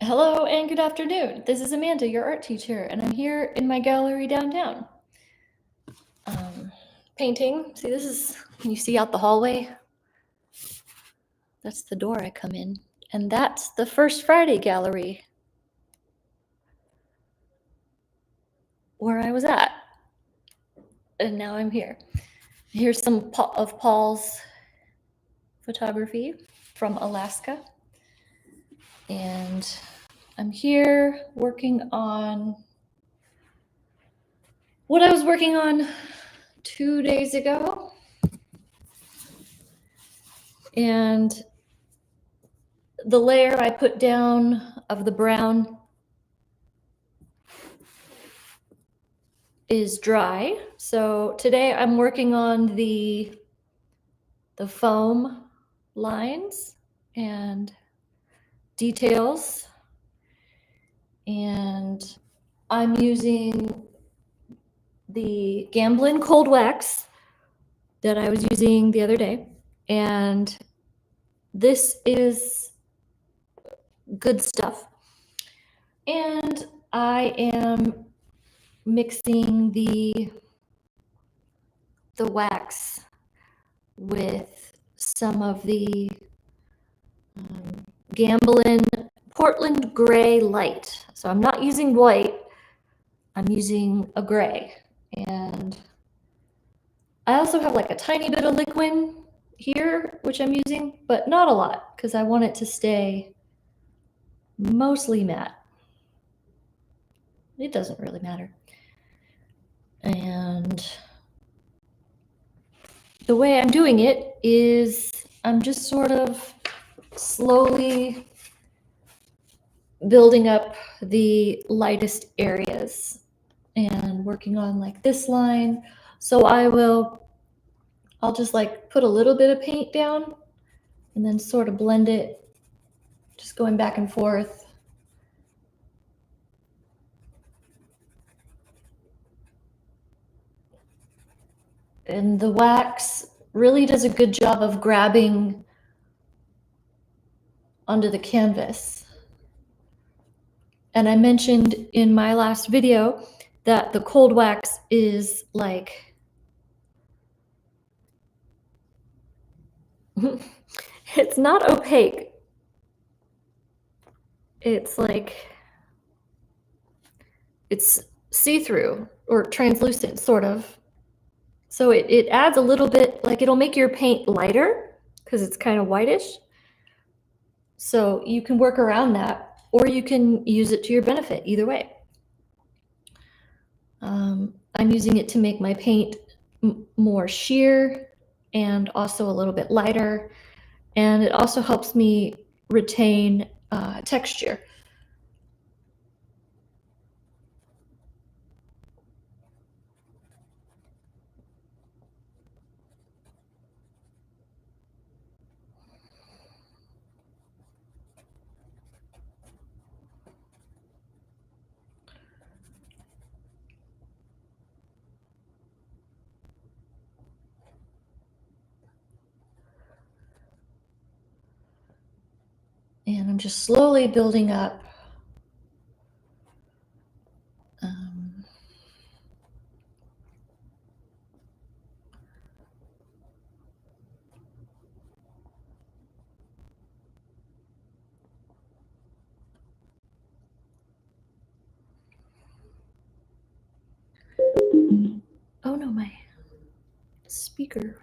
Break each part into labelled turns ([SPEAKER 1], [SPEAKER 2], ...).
[SPEAKER 1] Hello and good afternoon. This is Amanda, your art teacher, and I'm here in my gallery downtown. Painting. See, can you see out the hallway? That's the door I come in. And that's the First Friday gallery where I was at. And now I'm here. Here's some of Paul's photography from Alaska. And I'm here working on what I was working on 2 days ago. And the layer I put down of the brown is dry. So today I'm working on the foam lines and details. And I'm using the Gamblin cold wax that I was using the other day. And this is good stuff. And I am mixing the wax with some of the Gamblin Portland Gray Light. So I'm not using white, I'm using a gray. And I also have like a tiny bit of liquid here, which I'm using, but not a lot because I want it to stay mostly matte. It doesn't really matter. And the way I'm doing it is I'm just sort of slowly building up the lightest areas and working on like this line. So I'll just like put a little bit of paint down and then sort of blend it, just going back and forth. And the wax really does a good job of grabbing onto the canvas. And I mentioned in my last video that the cold wax is like, it's not opaque. It's like, it's see-through or translucent, sort of. So it adds a little bit, like it'll make your paint lighter because it's kind of whitish. So you can work around that, or you can use it to your benefit, either way. I'm using it to make my paint more sheer and also a little bit lighter. And it also helps me retain texture. And I'm just slowly building up. Oh no, my speaker.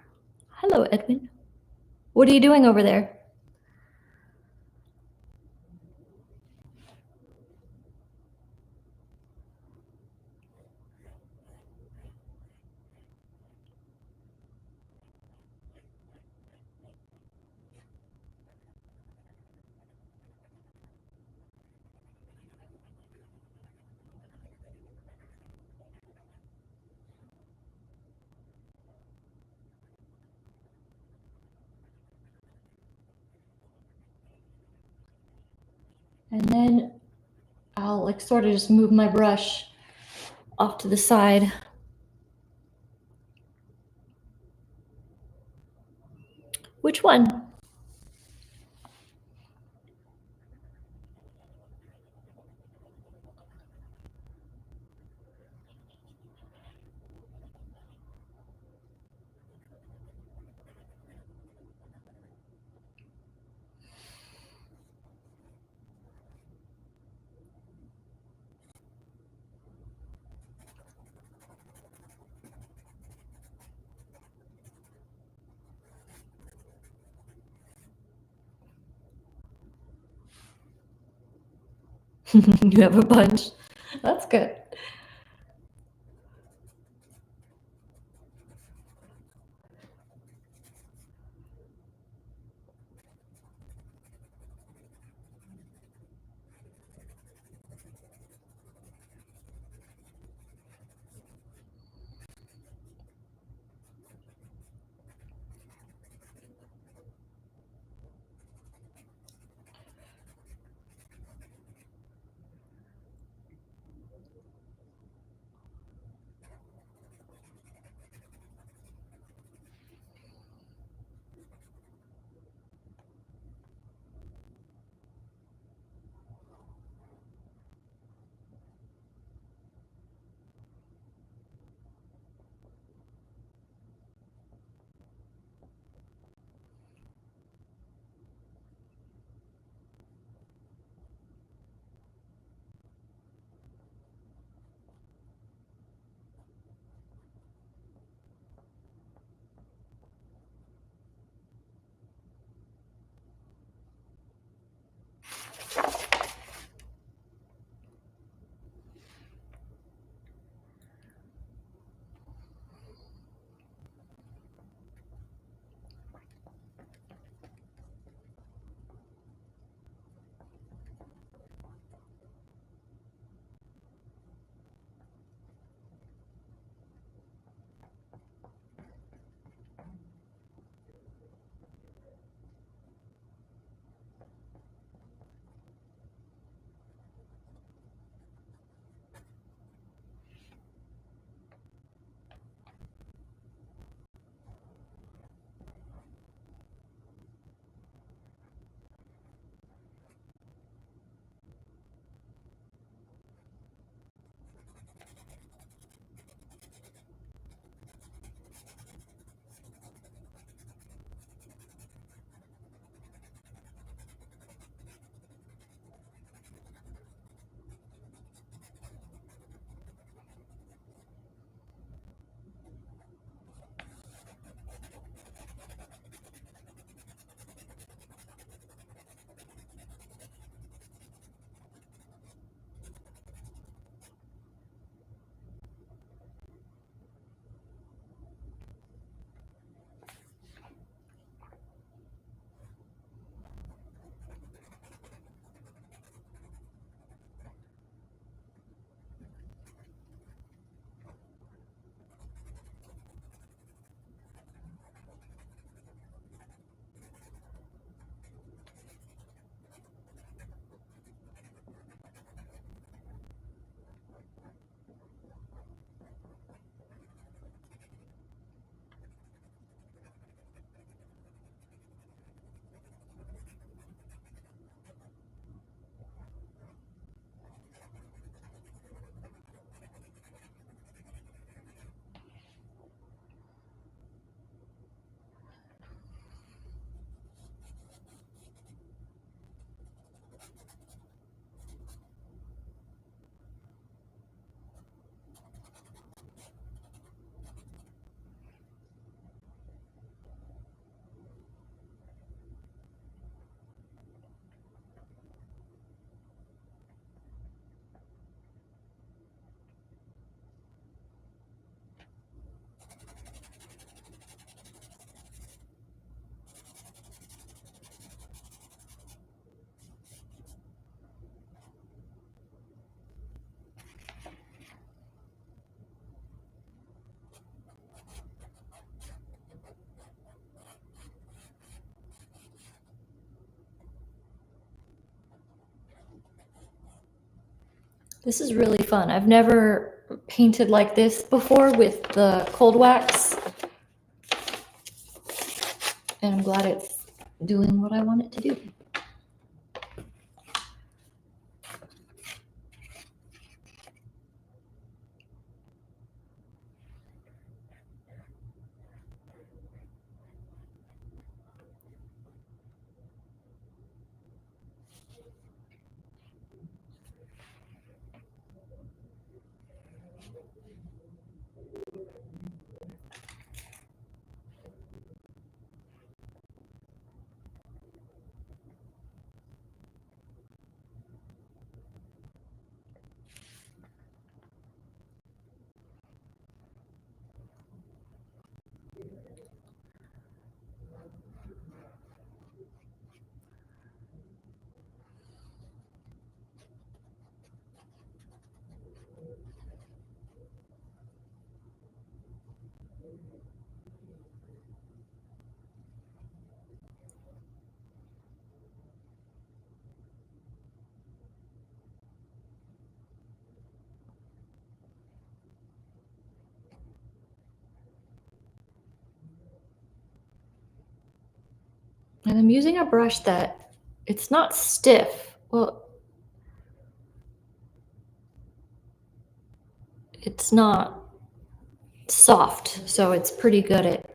[SPEAKER 1] Hello, Edwin. What are you doing over there? And then I'll like sort of just move my brush off to the side. Which one? You have a bunch. That's good. This is really fun. I've never painted like this before with the cold wax, and I'm glad it's doing what I want it to do. And I'm using a brush that it's not stiff. Well, it's not soft, so it's pretty good at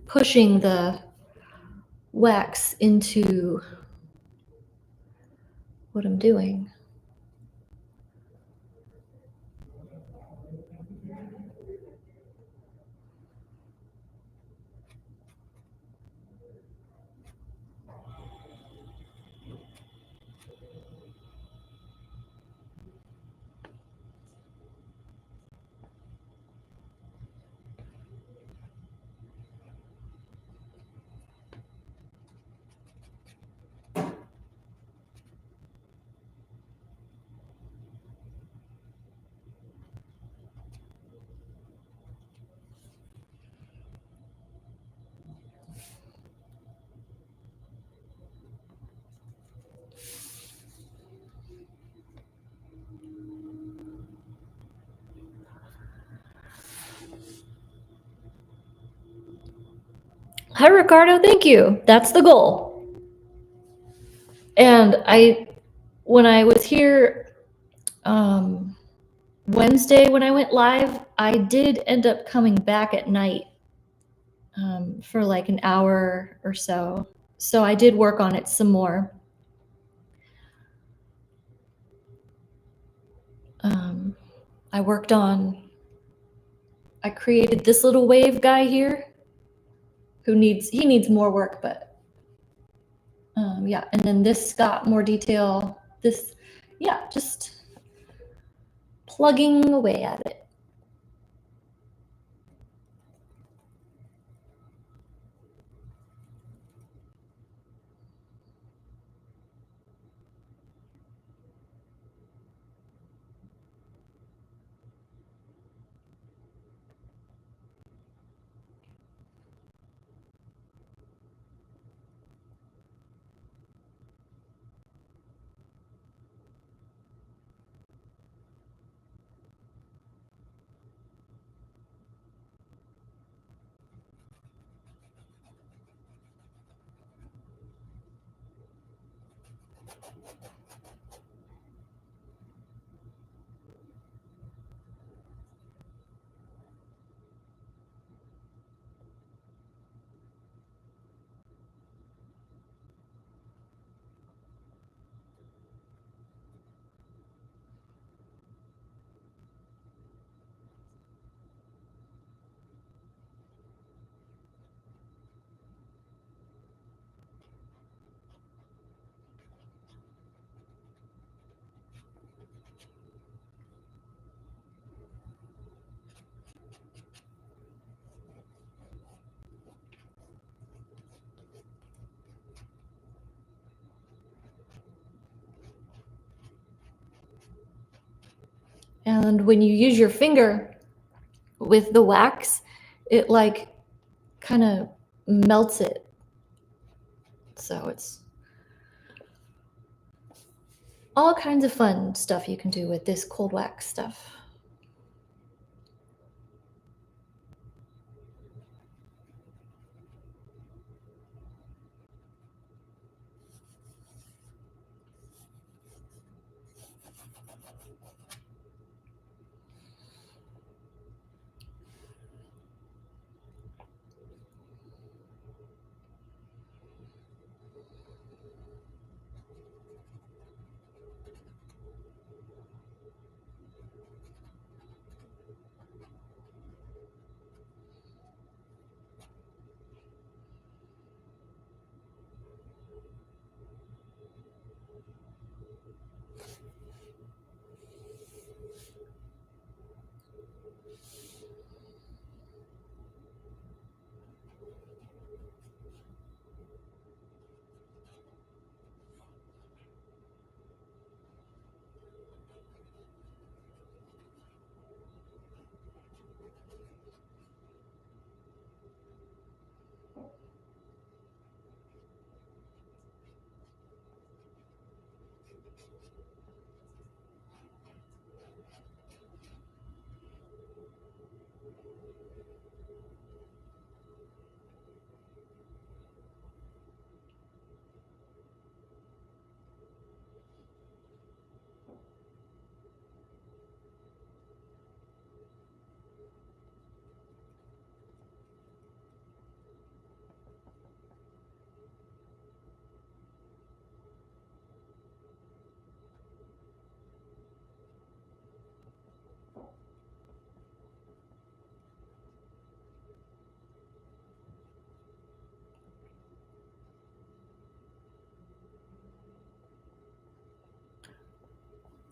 [SPEAKER 1] pushing the wax into what I'm doing. Hi, Ricardo. Thank you. That's the goal. And when I was here Wednesday when I went live, I did end up coming back at night for like an hour or so. So I did work on it some more. I created this little wave guy here he needs more work, but yeah. And then this got more detail. Yeah, just plugging away at it. And when you use your finger with the wax, it like kind of melts it. So it's all kinds of fun stuff you can do with this cold wax stuff.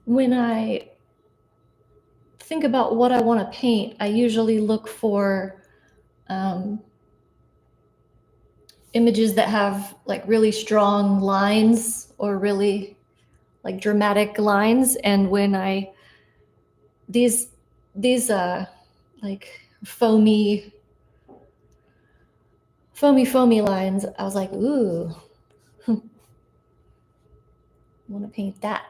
[SPEAKER 1] when I think about what I want to paint, I usually look for images that have like really strong lines or really like dramatic lines. And when I these like foamy lines, I was like, ooh, I want to paint that.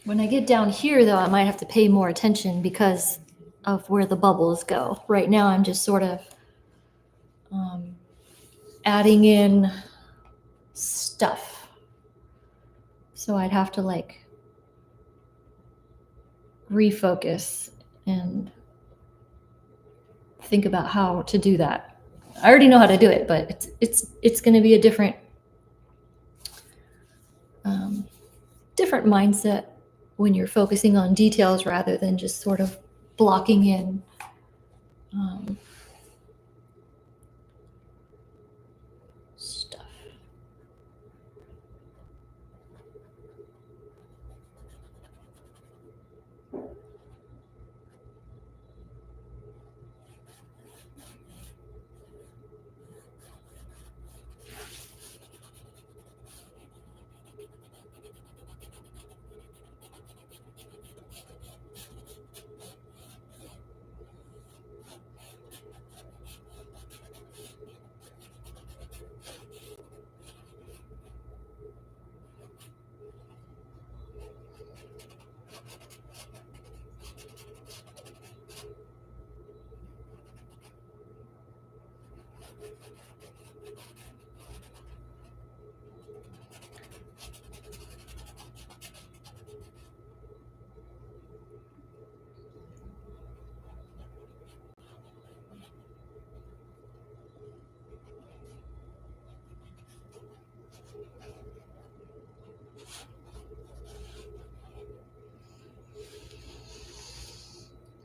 [SPEAKER 1] When I get down here, though, I might have to pay more attention because of where the bubbles go. Right now, I'm just sort of adding in stuff. So I'd have to like refocus and think about how to do that. I already know how to do it, but it's going to be a different mindset when you're focusing on details rather than just sort of blocking in stuff.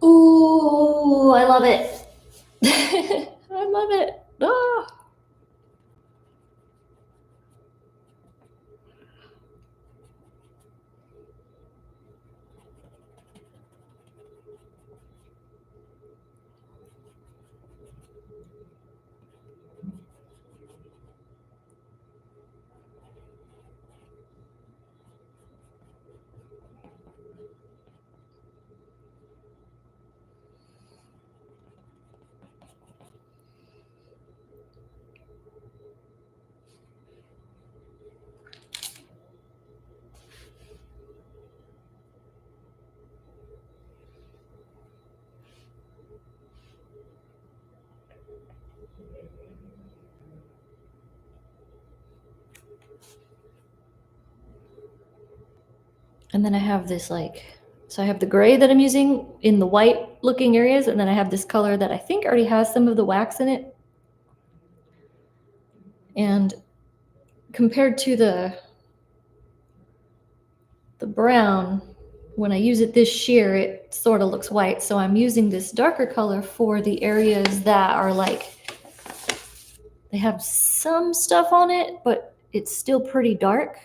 [SPEAKER 1] Ooh, I love it. I love it. Ah. And then I have this like So I have the gray that I'm using in the white looking areas, and then I have this color that I think already has some of the wax in it. And compared to the brown, when I use it this sheer, it sort of looks white. So I'm using this darker color for the areas that are like, they have some stuff on it, but it's still pretty dark.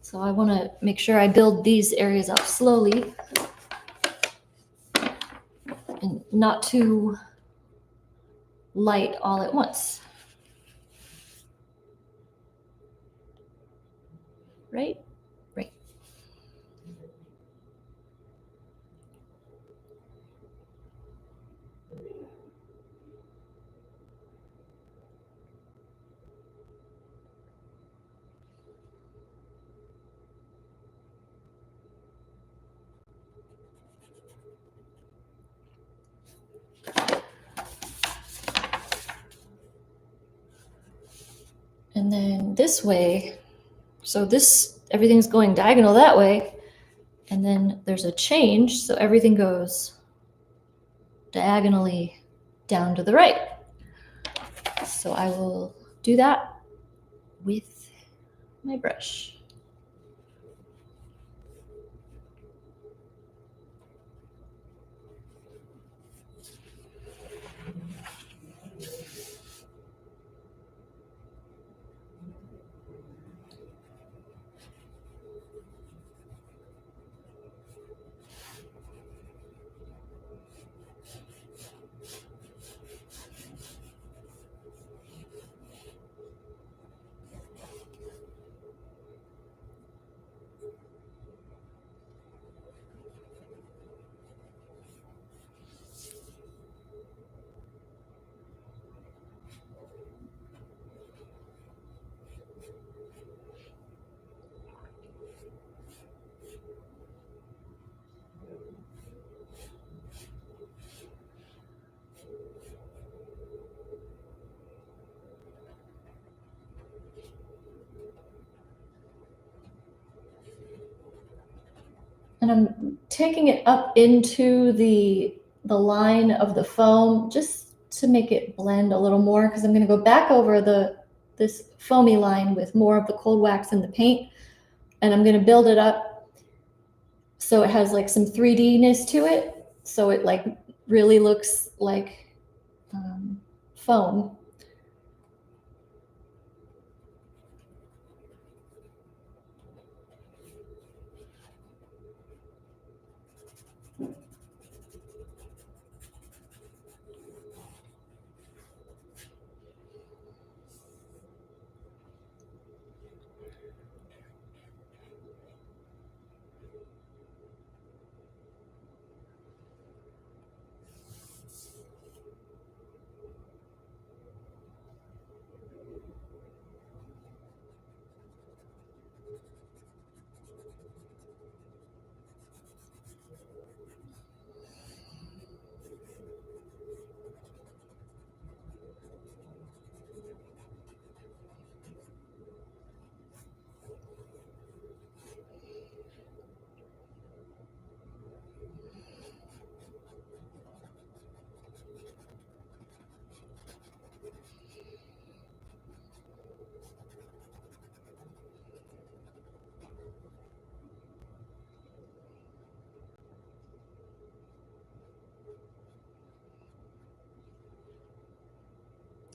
[SPEAKER 1] So I want to make sure I build these areas up slowly and not too light all at once. Right? Right. And then this way, so this, everything's going diagonal that way, and then there's a change, so everything goes diagonally down to the right. So I will do that with my brush. And I'm taking it up into the line of the foam just to make it blend a little more, because I'm going to go back over this foamy line with more of the cold wax and the paint, and I'm going to build it up so it has like some 3D-ness to it, so it like really looks like foam.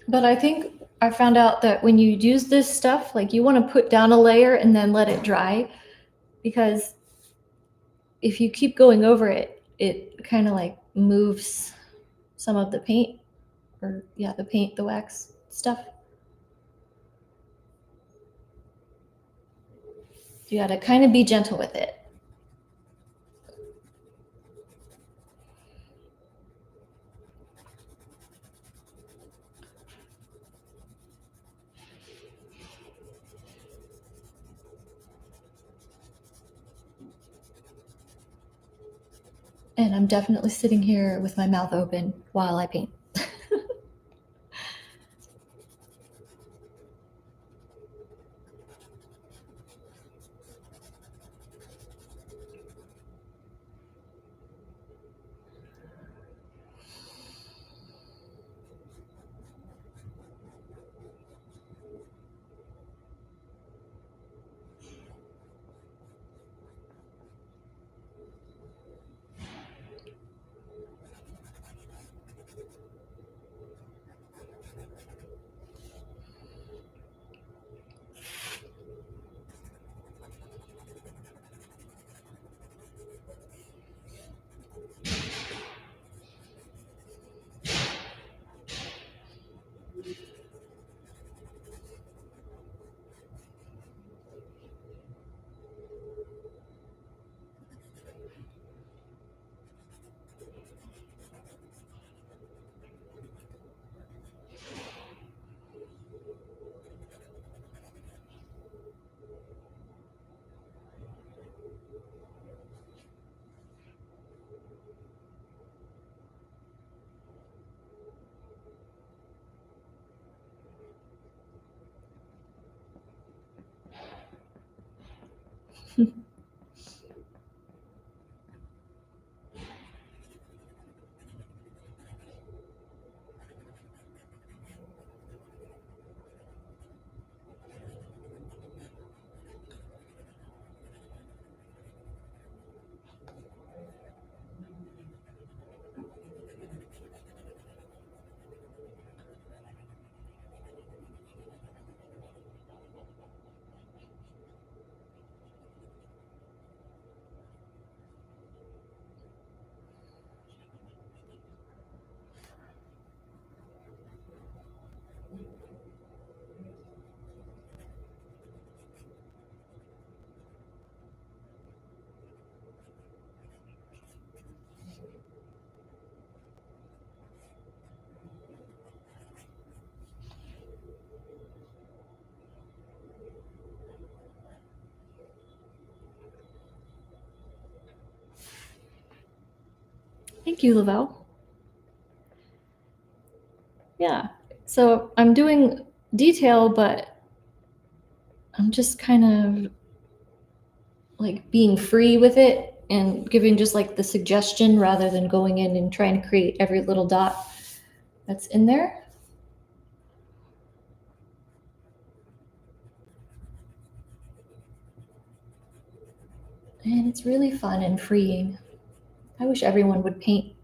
[SPEAKER 1] But I think I found out that when you use this stuff, like you want to put down a layer and then let it dry, because if you keep going over it, it kind of like moves some of the paint, or yeah, the paint, the wax stuff. You got to kind of be gentle with it. And I'm definitely sitting here with my mouth open while I paint. Thank you, Lavelle. Yeah. So I'm doing detail, but I'm just kind of like being free with it and giving just like the suggestion rather than going in and trying to create every little dot that's in there. And it's really fun and freeing. I wish everyone would paint.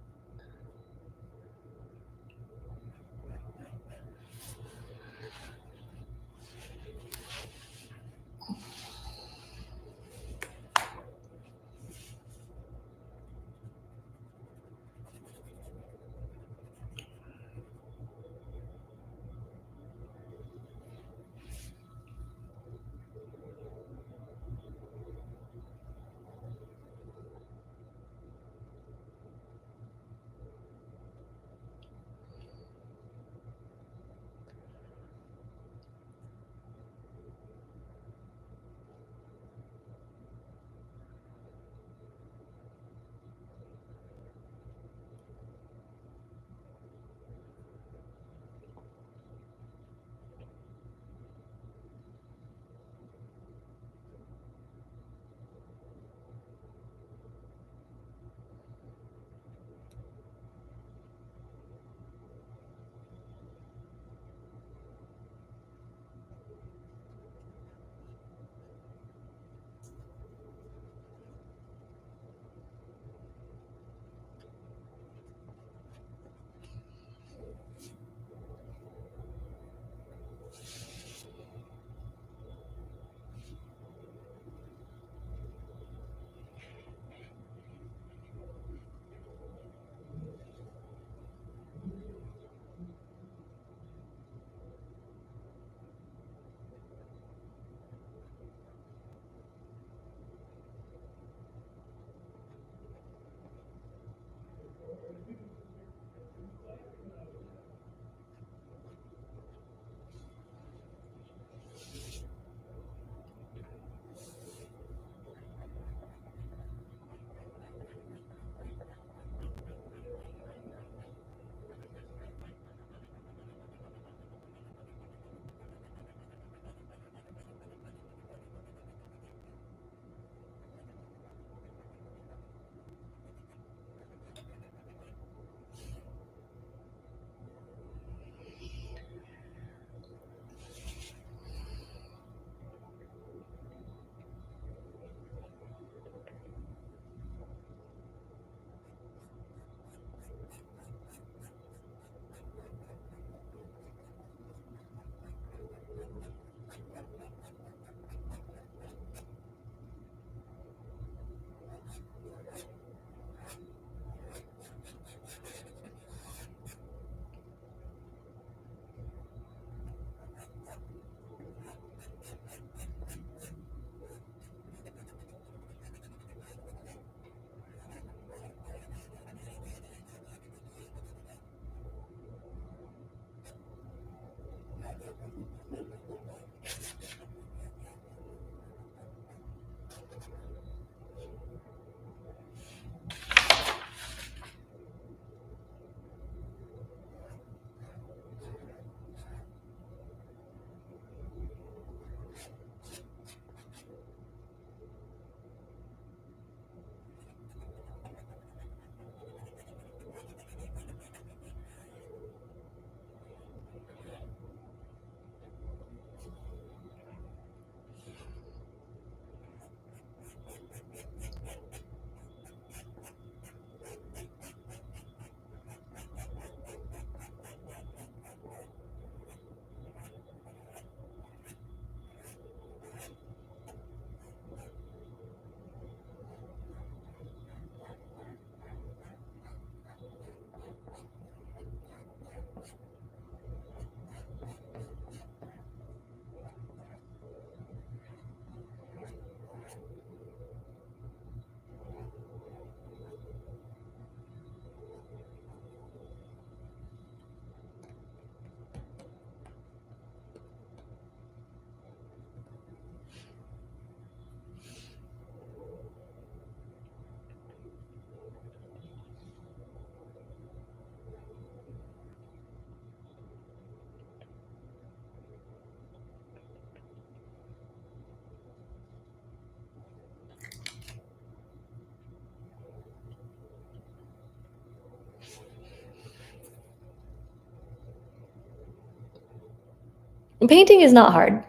[SPEAKER 1] And painting is not hard.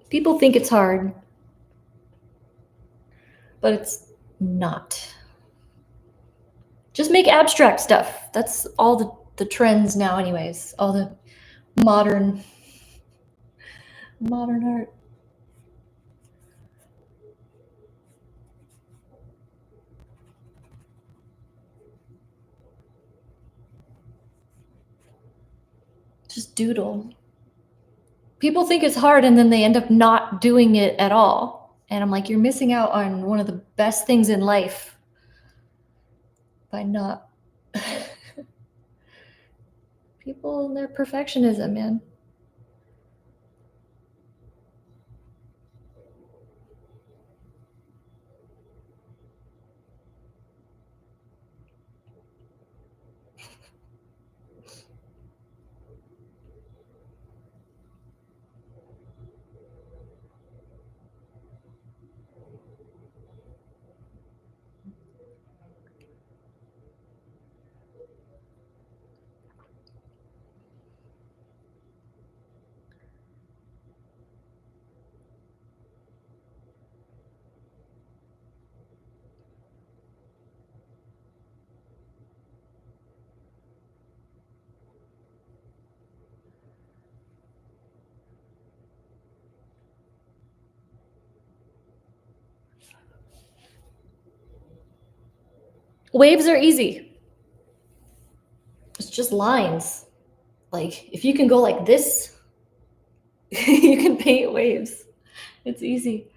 [SPEAKER 1] People think it's hard, but it's not. Just make abstract stuff. That's all the trends now, anyways. All the modern art. Just doodle. People think it's hard and then they end up not doing it at all. And I'm like, you're missing out on one of the best things in life by not. People and their perfectionism, man. Waves are easy. It's just lines. Like, if you can go like this, you can paint waves. It's easy.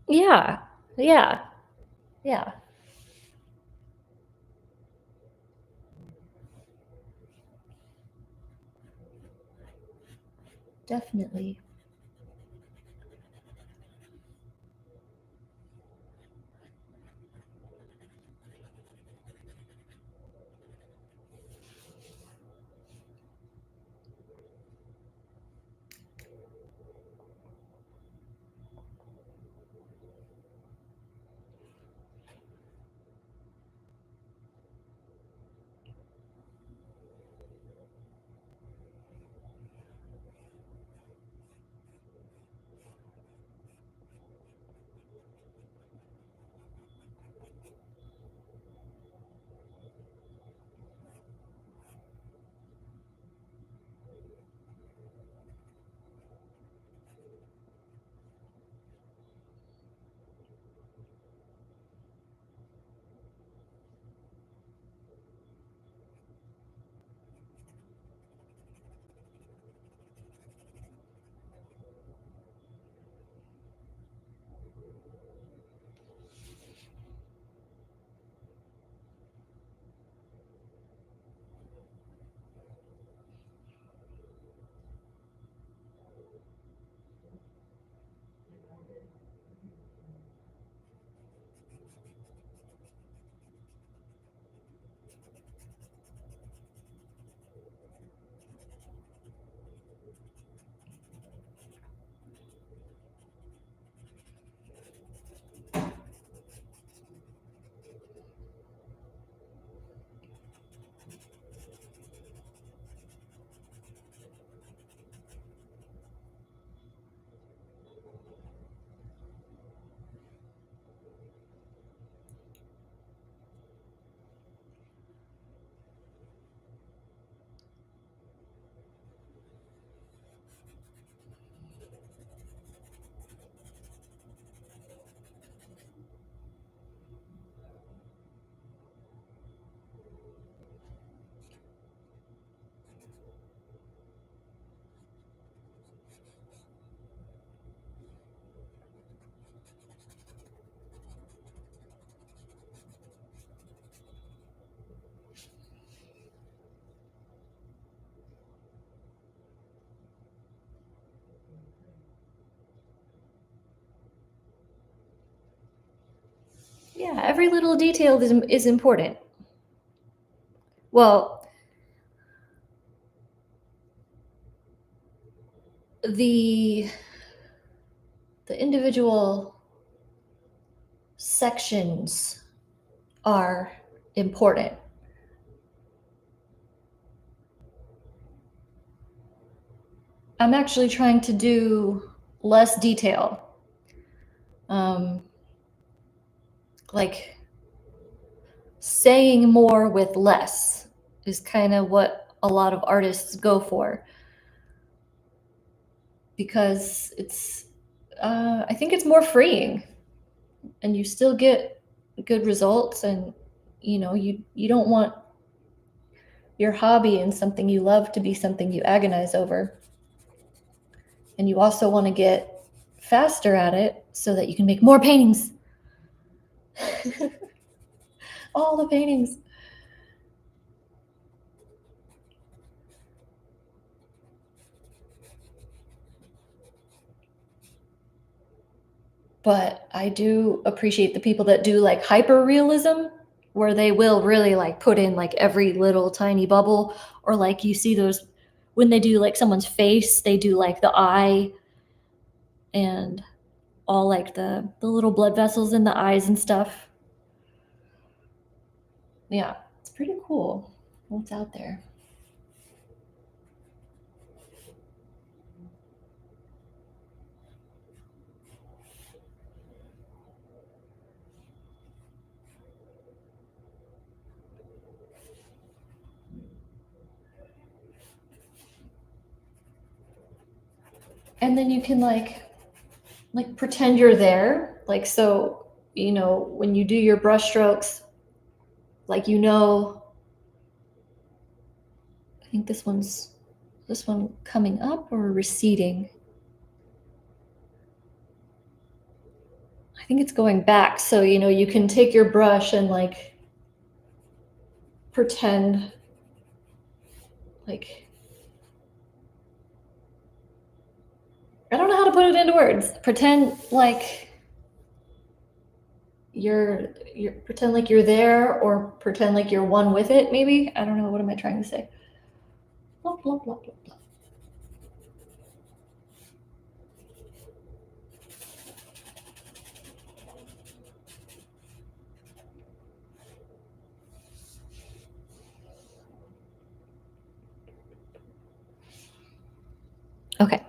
[SPEAKER 1] Yeah. Yeah. Yeah. Definitely. Yeah, every little detail is important. Well, the individual sections are important. I'm actually trying to do less detail. Um, like saying more with less is kind of what a lot of artists go for, because I think it's more freeing, and you still get good results, and you don't want your hobby and something you love to be something you agonize over. And you also want to get faster at it so that you can make more paintings. All the paintings. But I do appreciate the people that do like hyper realism, where they will really like put in like every little tiny bubble, or like you see those when they do like someone's face, they do like the eye and all like the little blood vessels in the eyes and stuff. Yeah, it's pretty cool what's out there. And then you can like pretend you're there, like, so when you do your brush strokes, like, I think this one coming up or receding. I think it's going back, so you can take your brush and like pretend like, I don't know how to put it into words. Pretend like you're pretend like you're there, or pretend like you're one with it, maybe. I don't know, what am I trying to say? Blah, blah, blah, blah, blah. Okay.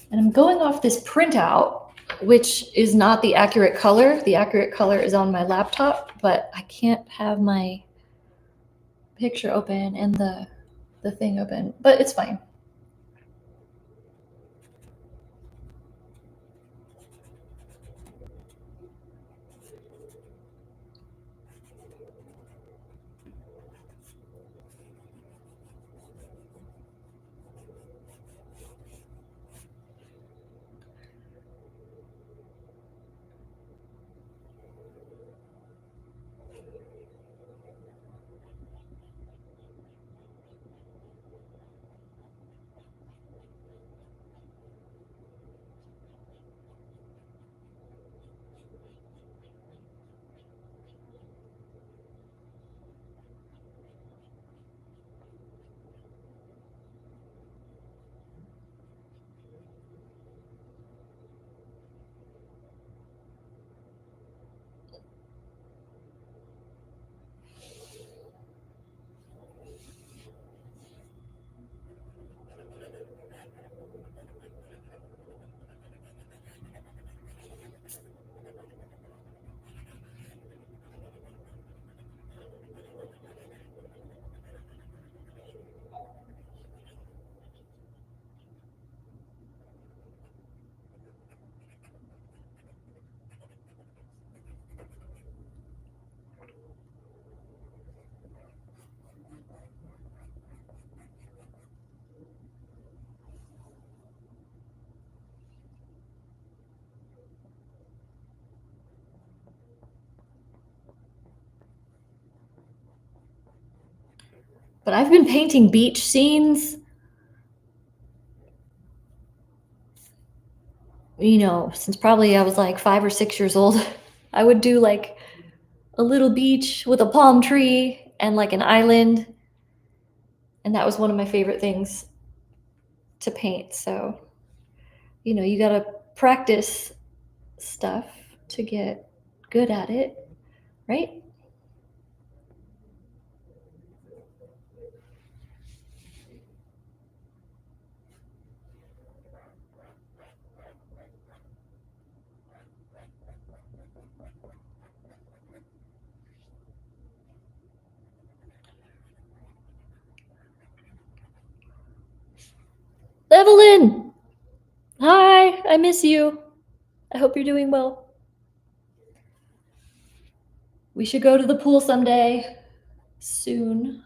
[SPEAKER 1] And I'm going off this printout, which is not the accurate color. The accurate color is on my laptop, but I can't have my picture open and the thing open, but it's fine. But I've been painting beach scenes, since probably I was like 5 or 6 years old. I would do like a little beach with a palm tree and like an island. And that was one of my favorite things to paint. So, you got to practice stuff to get good at it, right? Evelyn! Hi, I miss you. I hope you're doing well. We should go to the pool someday. Soon.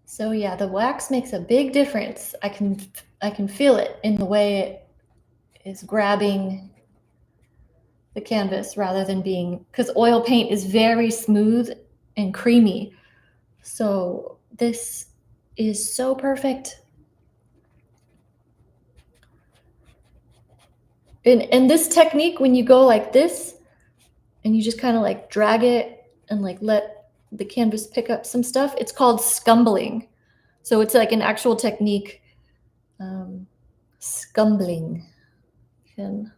[SPEAKER 1] So yeah, the wax makes a big difference. I can feel it in the way it is grabbing the canvas rather than being, because oil paint is very smooth and creamy. So this is so perfect. And this technique, when you go like this and you just kind of like drag it and like let the canvas pick up some stuff, it's called scumbling. So it's like an actual technique. Scumbling. You can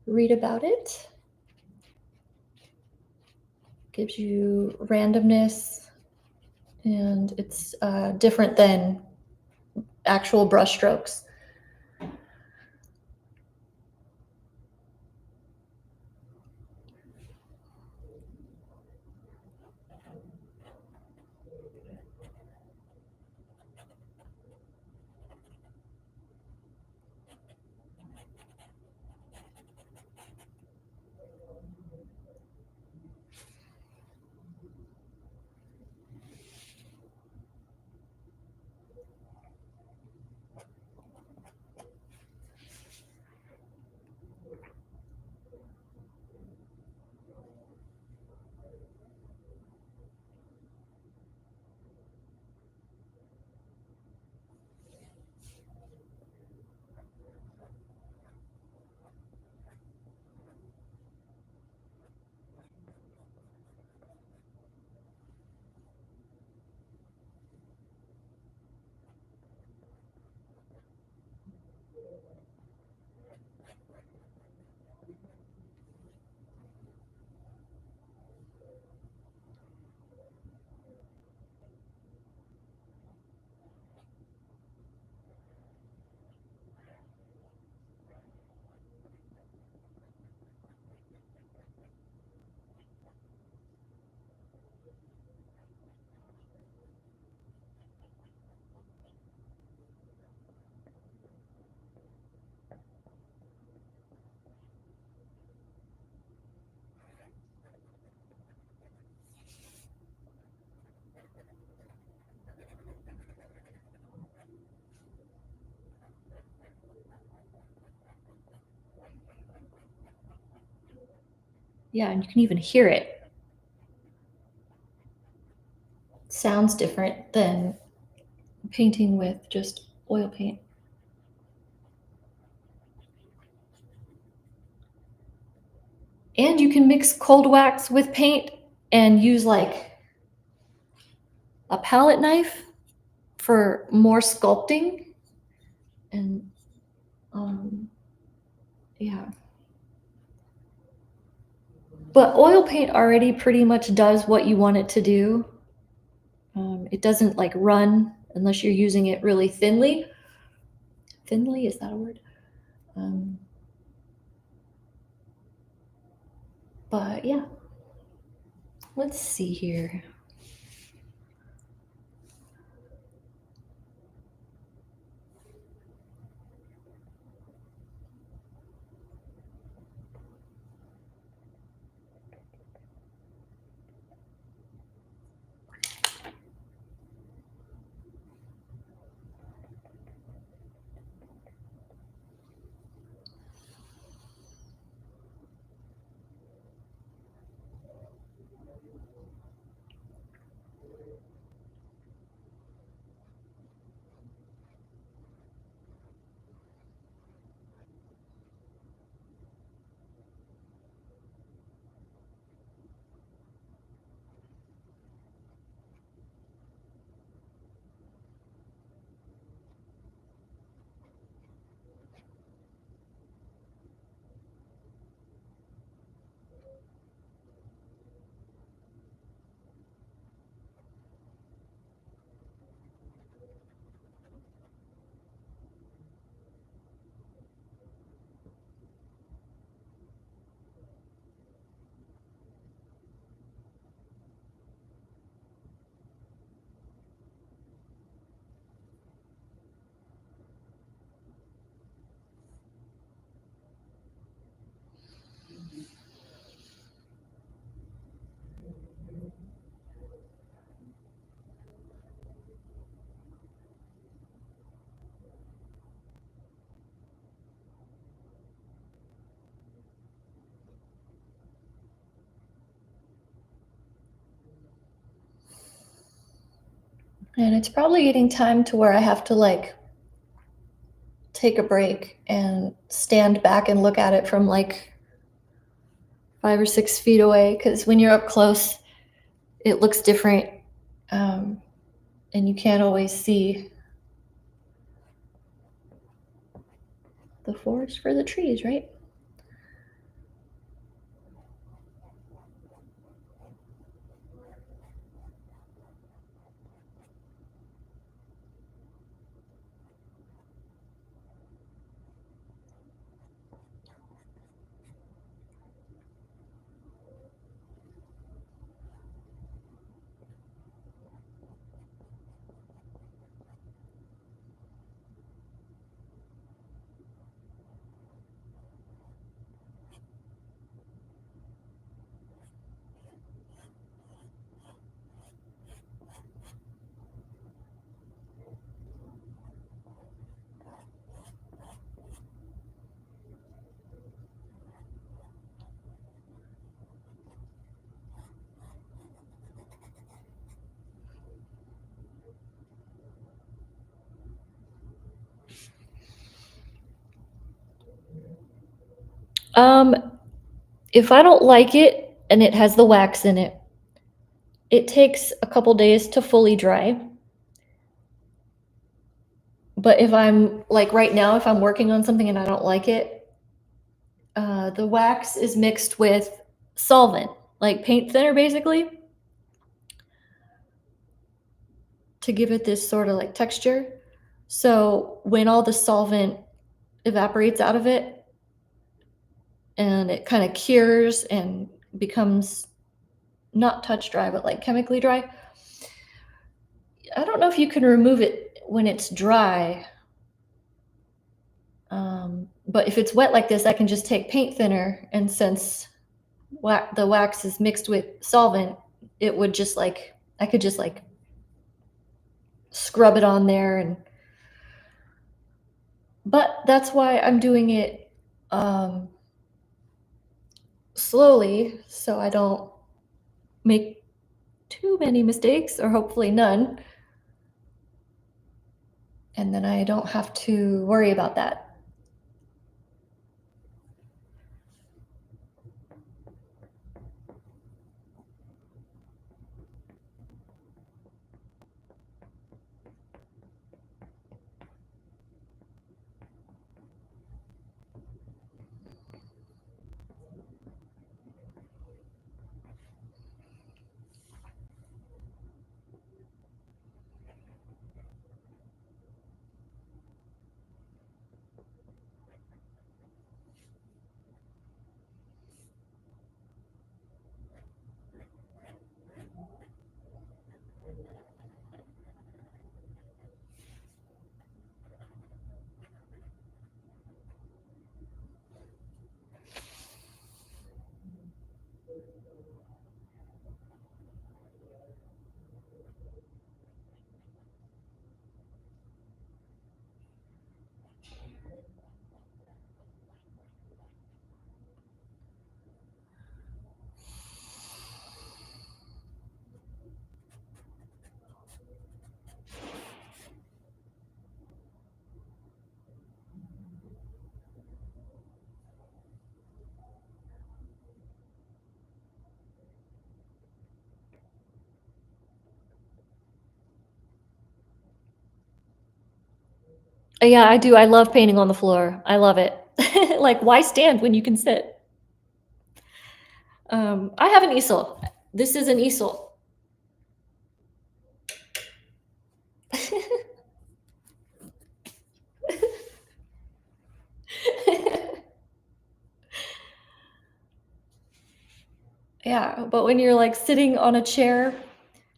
[SPEAKER 1] read about it. Gives you randomness, and it's different than actual brush strokes. Yeah, and you can even hear it. Sounds different than painting with just oil paint. And you can mix cold wax with paint and use like a palette knife for more sculpting. And yeah. But oil paint already pretty much does what you want it to do. It doesn't like run unless you're using it really thinly. Thinly, is that a word? But yeah, let's see here. And it's probably getting time to where I have to like take a break and stand back and look at it from like 5 or 6 feet away, because when you're up close, it looks different, and you can't always see the forest for the trees, right? Um, if I don't like it and it has the wax in it, it takes a couple days to fully dry. But if I'm like right now, if I'm working on something and I don't like it, the wax is mixed with solvent, like paint thinner basically, to give it this sort of like texture. So when all the solvent evaporates out of it and it kind of cures and becomes not touch dry, but like chemically dry, I don't know if you can remove it when it's dry. But if it's wet like this, I can just take paint thinner, and since the wax is mixed with solvent, it would just like, I could just like scrub it on there. And but that's why I'm doing it slowly so I don't make too many mistakes, or hopefully none. And then I don't have to worry about that. Yeah, I do. I love painting on the floor. I love it. Like, why stand when you can sit? I have an easel. This is an easel. Yeah, but when you're like sitting on a chair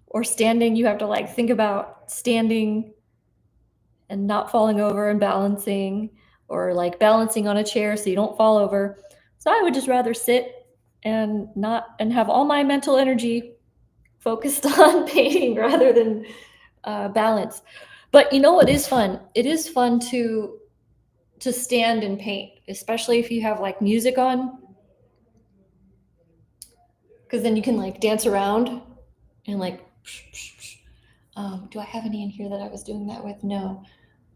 [SPEAKER 1] or standing, you have to like think about standing and not falling over and balancing, or like balancing on a chair so you don't fall over. So I would just rather sit and not and have all my mental energy focused on painting rather than balance. But you know what is fun? It is fun to stand and paint, especially if you have like music on, because then you can like dance around and like. Do I have any in here that I was doing that with? No.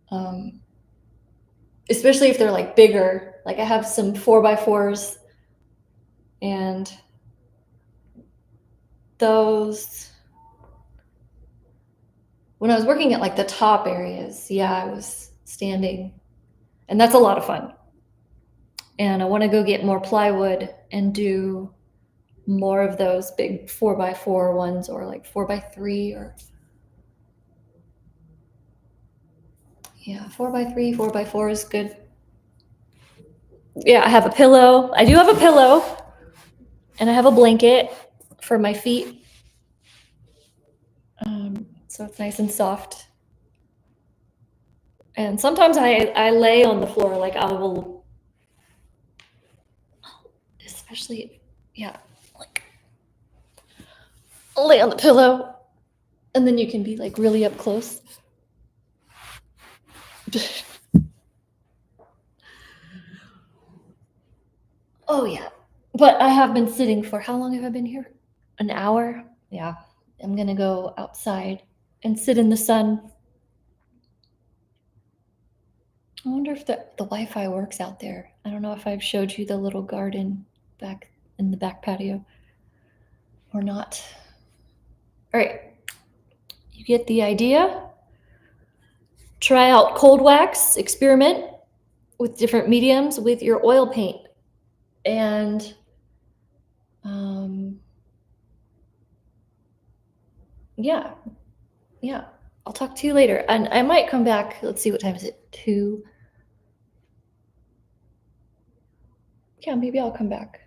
[SPEAKER 1] Um, Especially if they're like bigger. Like I have some 4x4s, and those, when I was working at like the top areas, yeah, I was standing, and that's a lot of fun. And I want to go get more plywood and do more of those big 4x4 ones, or like 4x3, or yeah, 4x3, 4x4 is good. Yeah, I have a pillow. I do have a pillow, and I have a blanket for my feet. So it's nice and soft. And sometimes I lay on the floor, like I will, especially, yeah, like lay on the pillow, and then you can be like really up close. Oh yeah, but I have been sitting for, how long have I been here? An hour. Yeah, I'm gonna go outside and sit in the sun. I wonder if the Wi-Fi works out there. I don't know if I've showed you the little garden back in the back patio or not. All right, you get the idea. Try out cold wax, experiment with different mediums with your oil paint. And yeah, yeah. I'll talk to you later. And I might come back. Let's see, what time is it? 2. Yeah, maybe I'll come back.